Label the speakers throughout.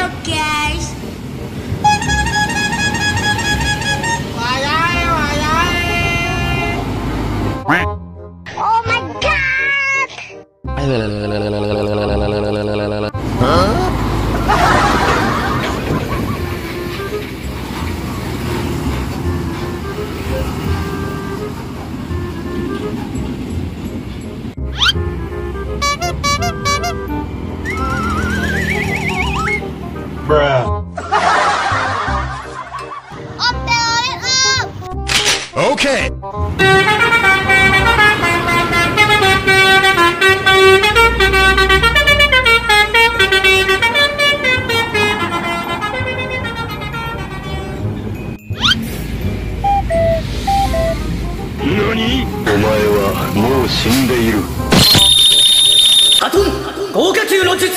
Speaker 1: Halo guys. Oh my god.
Speaker 2: Bruh.
Speaker 1: Om, telolet om.
Speaker 2: Okay.
Speaker 3: NANI?お前はもう死んでいる。カトン豪華球の術。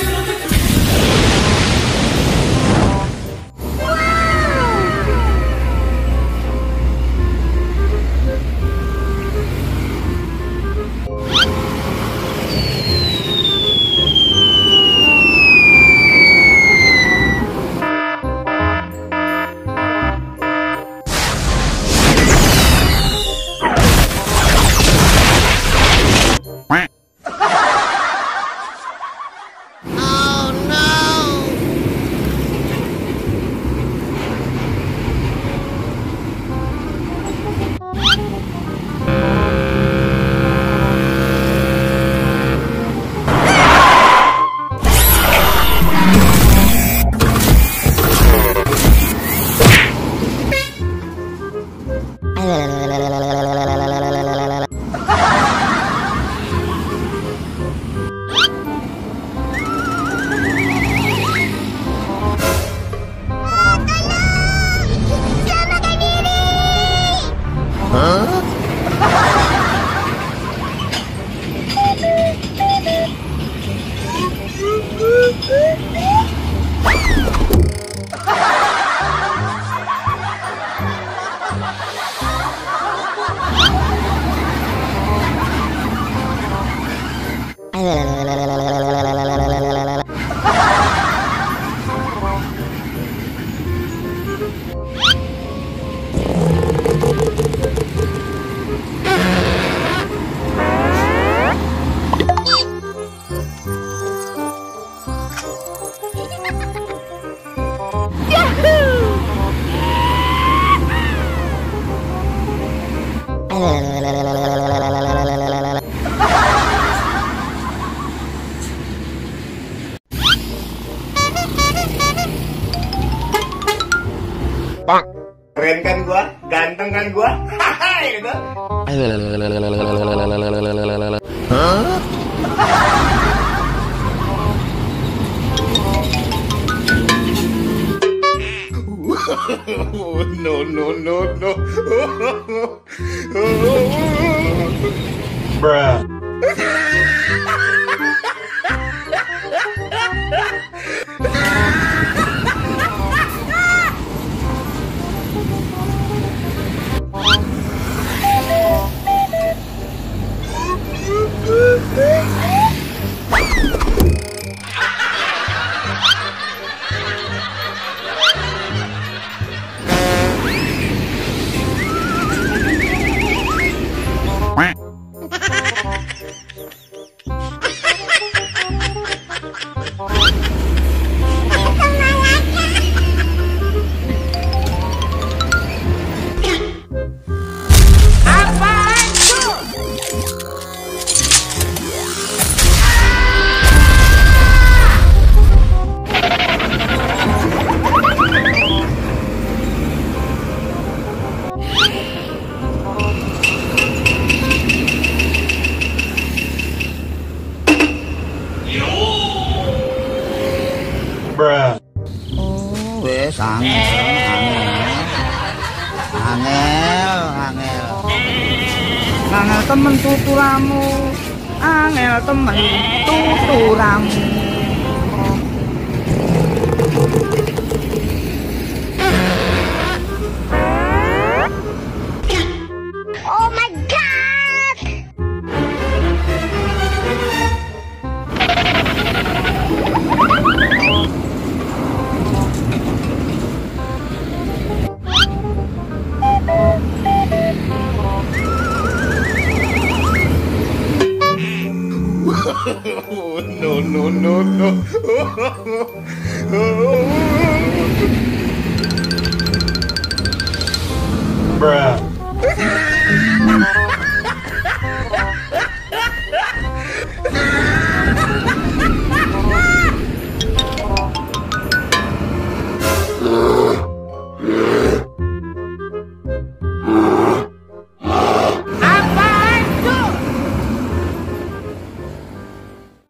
Speaker 2: Bang, keren kan gua? Ganteng kan gua? Hahaha, gitu. Hah? No, no, no, no. Bruh. Bruh.
Speaker 4: Wes angel temen tuturamu, angel temen tuturamu.
Speaker 1: Oh my god.
Speaker 2: No, no, no, no. Bruh.